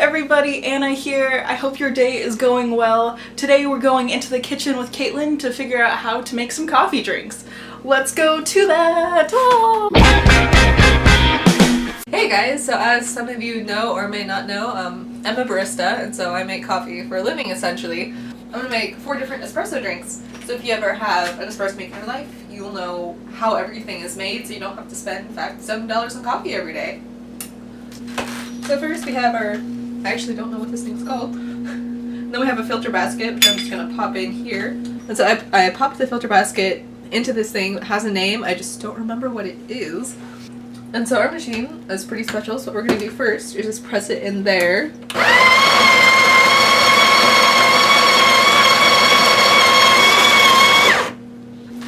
everybody, Anna here. I hope your day is going well. Today we're going into the kitchen with Kaitlin to figure out how to make some coffee drinks. Let's go to that! Oh! Hey guys, so as some of you know or may not know, I'm a barista, and so I make coffee for a living essentially. I'm gonna make 4 different espresso drinks. So if you ever have an espresso maker in your life, you'll know how everything is made so you don't have to spend $5 to $7 on coffee every day. So first we have our, I actually don't know what this thing's called. Then we have a filter basket, which I'm just gonna pop in here. And so I popped the filter basket into this thing that has a name, I just don't remember what it is. And so our machine is pretty special, so what we're gonna do first is just press it in there.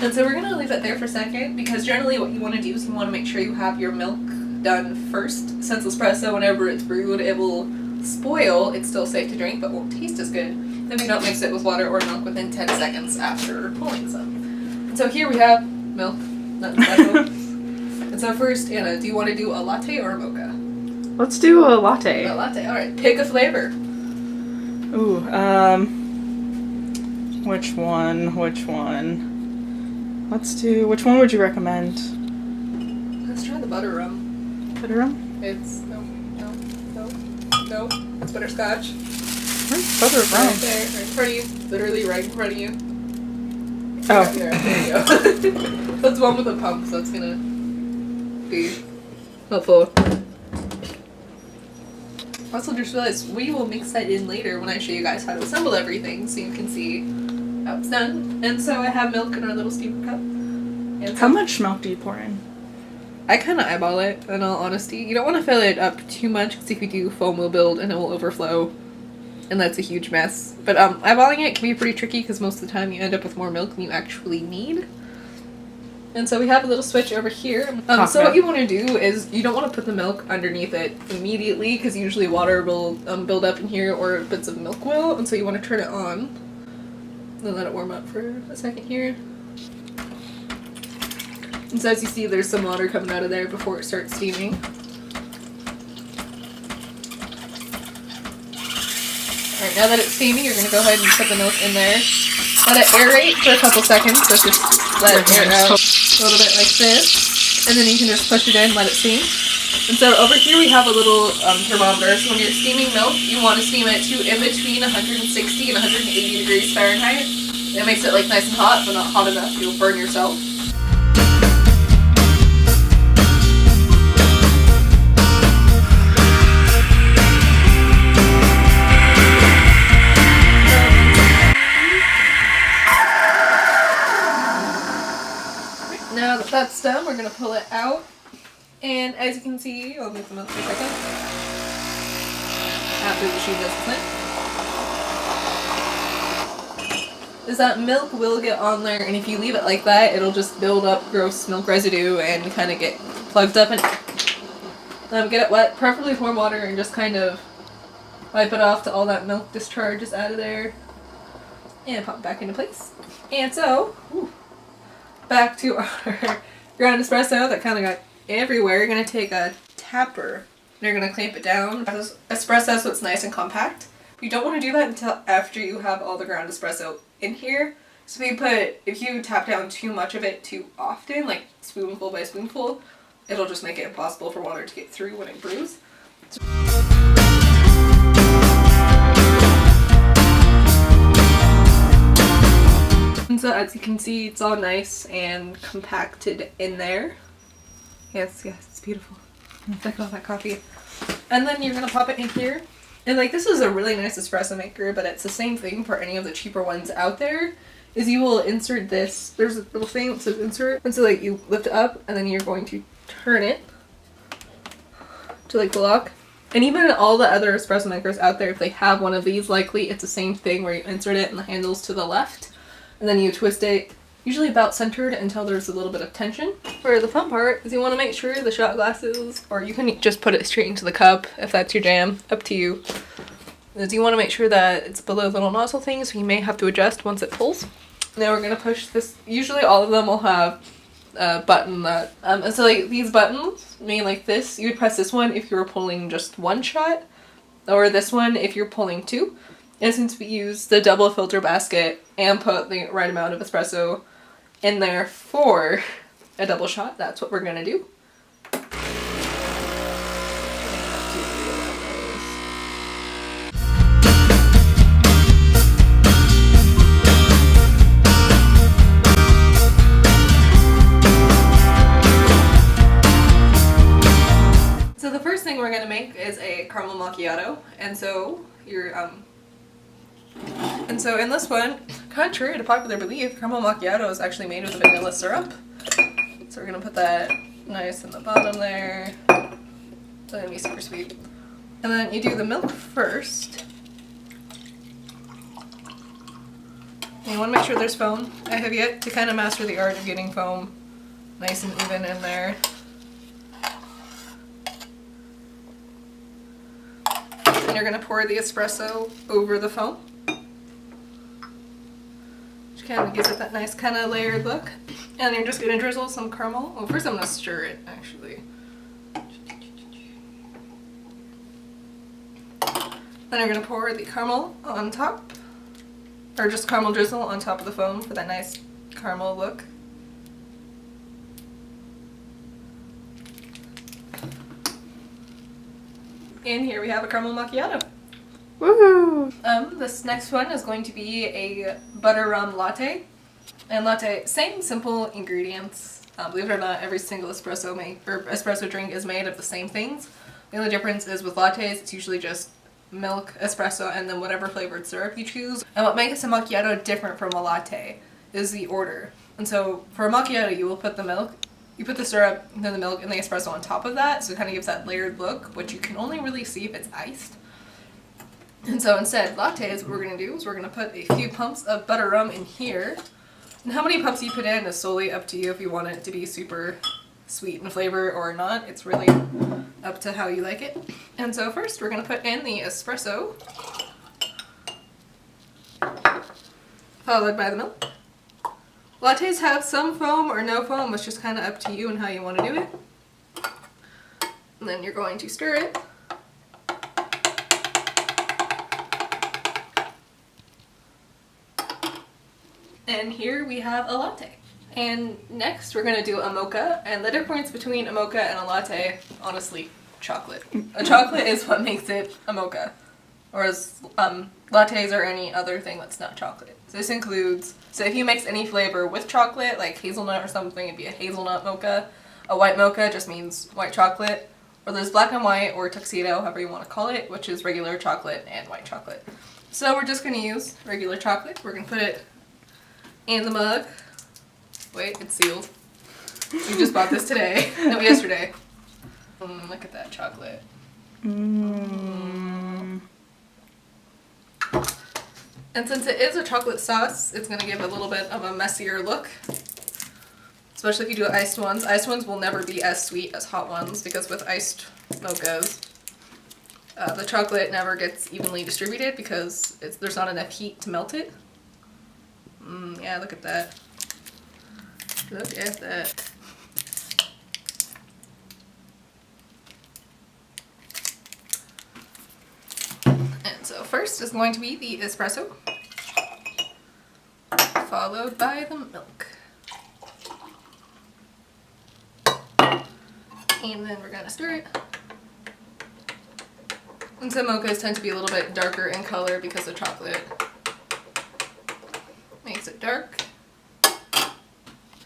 And so we're gonna leave it there for a second, because generally what you wanna do is you wanna make sure you have your milk done first. Since espresso, whenever it's brewed, it will spoil. It's still safe to drink, but won't taste as good if you don't mix it with water or milk within 10 seconds after pulling some. And so here we have milk, nothing special. And so first, Anna, do you want to do a latte or a mocha? Let's do a latte. A latte, alright. Pick a flavor. Ooh, which one? Which one would you recommend? Let's try the butter rum. Butter rum? It's, no, it's butterscotch. Where's butter rum? Right there, right in front of you. Literally right in front of you. Oh. Right there you go. That's one with a pump, so it's gonna be helpful. Also just realized we will mix that in later when I show you guys how to assemble everything so you can see how it's done. And so I have milk in our little steamer cup. And so How much milk do you pour in? I kind of eyeball it, in all honesty. You don't want to fill it up too much, because if you do, foam will build and it will overflow, and that's a huge mess. But eyeballing it can be pretty tricky, because most of the time you end up with more milk than you actually need. And so we have a little switch over here. So what you want to do is, you don't want to put the milk underneath it immediately, because usually water will build up in here, or bits of milk will, and so you want to turn it on, and let it warm up for a second here. And so as you see, there's some water coming out of there before it starts steaming. Alright, now that it's steaming, you're going to go ahead and put the milk in there. Let it aerate for a couple seconds, so just let it air out a little bit like this. And then you can just push it in, let it steam. And so over here we have a little thermometer, so when you're steaming milk, you want to steam it to in between 160 and 180 degrees Fahrenheit. It makes it like nice and hot, but not hot enough you'll burn yourself. Now that that's done, we're going to pull it out, and as you can see, I'll move them out for a second, after the machine does the thing, is that milk will get on there, and if you leave it like that, it'll just build up gross milk residue and kind of get plugged up in it. Get it wet, preferably with warm water, and just kind of wipe it off till all that milk discharge is out of there, and pop it back into place. And so, back to our ground espresso that kind of got everywhere. You're going to take a tapper and you're going to clamp it down. Espresso so it's nice and compact. You don't want to do that until after you have all the ground espresso in here. So if you tap down too much of it too often, like spoonful by spoonful, it'll just make it impossible for water to get through when it brews. And so as you can see, it's all nice and compacted in there. Yes, it's beautiful. Look at all that coffee. And then you're going to pop it in here. And like, this is a really nice espresso maker, but it's the same thing for any of the cheaper ones out there, is you will insert this. There's a little thing that says insert. And so like you lift it up and then you're going to turn it to like the lock. And even all the other espresso makers out there, if they have one of these, likely it's the same thing where you insert it and the handle's to the left. And then you twist it, usually about centered until there's a little bit of tension. For the fun part is you want to make sure the shot glasses, or you can just put it straight into the cup if that's your jam, up to you. Is you want to make sure that it's below the little nozzle thing, so you may have to adjust once it pulls. Now we're going to push this. Usually all of them will have a button that, and so like these buttons, mean like this, you would press this one if you were pulling just one shot. or this one if you're pulling 2. And since we use the double filter basket and put the right amount of espresso in there for a double shot, that's what we're gonna do. So the first thing we're gonna make is a caramel macchiato, and so in this one, contrary to popular belief, caramel macchiato is actually made with vanilla syrup. So we're gonna put that nice in the bottom there. It's gonna be super sweet. And then you do the milk first. And you wanna make sure there's foam. I have yet to kind of master the art of getting foam nice and even in there. And you're gonna pour the espresso over the foam. Which kind of gives it that nice kind of layered look. And you're just gonna drizzle some caramel. Oh, first I'm gonna stir it, actually. Then you're gonna pour the caramel on top. Or just caramel drizzle on top of the foam for that nice caramel look. And here we have a caramel macchiato. Woohoo! This next one is going to be a butter rum latte. And latte, same simple ingredients. Believe it or not, every single espresso drink is made of the same things. The only difference is with lattes, it's usually just milk, espresso, and then whatever flavored syrup you choose. And what makes a macchiato different from a latte is the order. And so for a macchiato, you will put the milk, you put the syrup, then the milk, and the espresso on top of that, so it kind of gives that layered look, which you can only really see if it's iced. And so instead, lattes, what we're going to do is we're going to put a few pumps of butter rum in here. And how many pumps you put in is solely up to you if you want it to be super sweet in flavor or not. It's really up to how you like it. And so first, we're going to put in the espresso, followed by the milk. Lattes have some foam or no foam, it's just kind of up to you and how you want to do it. And then you're going to stir it. And here we have a latte. And next we're going to do a mocha. And the difference between a mocha and a latte, honestly, chocolate. A chocolate is what makes it a mocha. Whereas lattes are any other thing that's not chocolate. So this includes, so if you mix any flavor with chocolate, like hazelnut or something, it'd be a hazelnut mocha. A white mocha just means white chocolate. Or there's black and white or tuxedo, however you want to call it, which is regular chocolate and white chocolate. So we're just going to use regular chocolate. We're going to put it in the mug. Wait, it's sealed. We just bought this today. No, yesterday. Look at that chocolate. And since it is a chocolate sauce, it's going to give a little bit of a messier look. Especially if you do iced ones. Iced ones will never be as sweet as hot ones because with iced mochas, the chocolate never gets evenly distributed because there's not enough heat to melt it. Yeah, look at that. Look at that. And so first is going to be the espresso, followed by the milk. And then we're going to stir it. And so mochas tend to be a little bit darker in color because the chocolate makes it dark.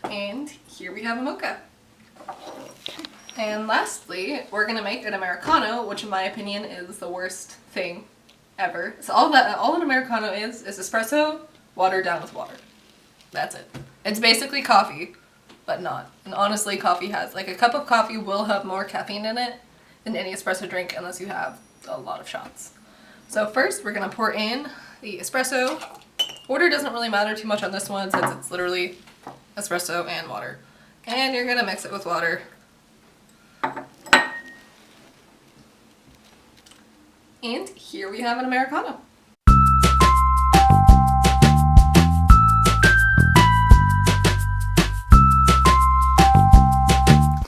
And here we have a mocha. And lastly, we're going to make an Americano, which in my opinion is the worst thing ever. So all an Americano is espresso, watered down with water. That's it. It's basically coffee, but not. And honestly, coffee has, like, a cup of coffee will have more caffeine in it than any espresso drink unless you have a lot of shots. So first, we're going to pour in the espresso. Order doesn't really matter too much on this one since it's literally espresso and water. And you're going to mix it with water. And here we have an Americano.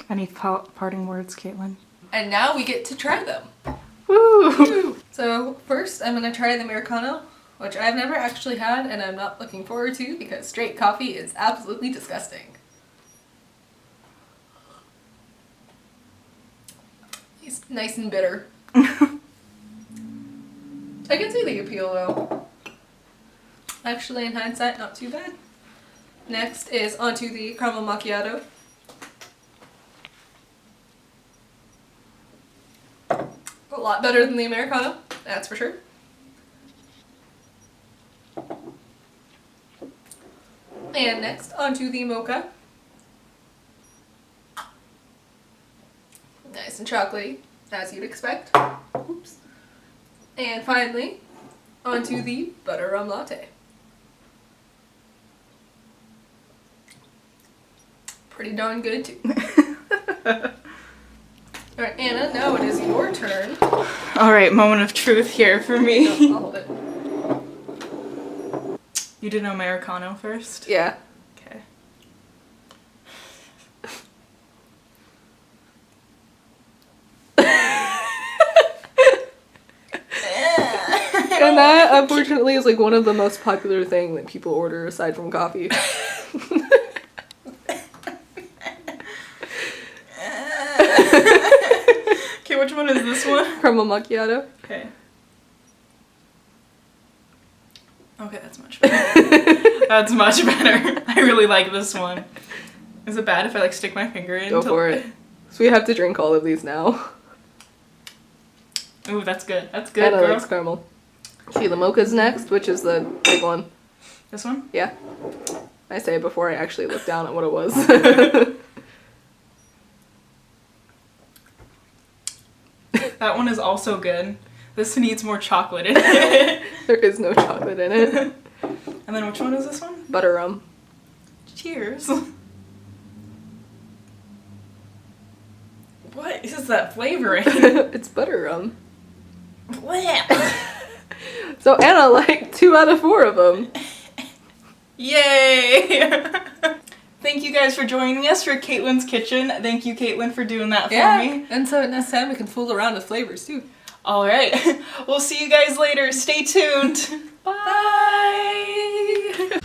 Any parting words, Kaitlin? And now we get to try them. Woo! So first I'm gonna try the Americano, which I've never actually had and I'm not looking forward to because straight coffee is absolutely disgusting. It's nice and bitter. I can see the appeal though. Actually, in hindsight, not too bad. Next is onto the caramel macchiato. A lot better than the Americano, that's for sure. And next, onto the Mocha. Nice and chocolatey, as you'd expect. Oops. And finally, onto the butter rum latte. Pretty darn good too. Alright, Anna, now it is your turn. Alright, moment of truth here for me. No, I'll hold it. You did Americano first? Yeah. Okay. And that, unfortunately, is like one of the most popular things that people order aside from coffee. Okay, which one is this one? Caramel macchiato. Okay. Okay, that's much better. That's much better. I really like this one. Is it bad if I like stick my finger in? Go for it. So we have to drink all of these now. Ooh, that's good. That's good, Anna girl. likes caramel. See, the mocha's next, which is the big one. This one? Yeah. I say it before I actually look down at what it was. That one is also good. This needs more chocolate in it. There is no chocolate in it. And then which one is this one? Butter rum. Cheers. What is that flavoring? It's butter rum. Blech. So Anna liked 2 out of 4 of them. Yay! Thank you guys for joining us for Kaitlin's Kitchen. Thank you, Kaitlin, for doing that for me. And so next time we can fool around with flavors too. Alright, we'll see you guys later. Stay tuned. Bye!